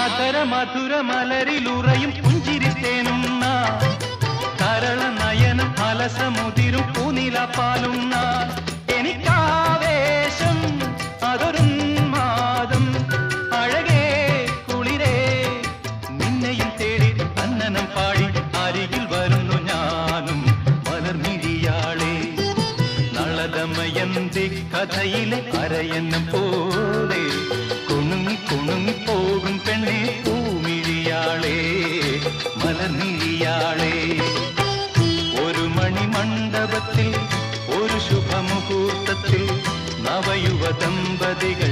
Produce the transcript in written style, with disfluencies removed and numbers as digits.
ആദര മധുര മലരിലുറയും പുഞ്ചിരിത്തേനുന്ന കരള നയനം അലസമുതിരും പൂനിലപ്പാലുന്ന എനിക്കാവേശം അതൊരു മാതം അഴകേ കുളിരേ നിന്നെയും തേടി അന്നനം പാടി അരികിൽ വരുന്നു ഞാനും മലർമിഴിയാളെ നളദമയന്തി കഥയിലെ അരയന്നം പോലെ കുണുങ്ങി കുണുങ്ങി പോകും പെണ്ണെ പൂമിഴിയാളെ മലർമിഴിയാളെ ഒരു മണിമണ്ഡപത്തിൽ ഒരു ശുഭമുഹൂർത്തത്തിൽ നവയുവ ദമ്പതികൾ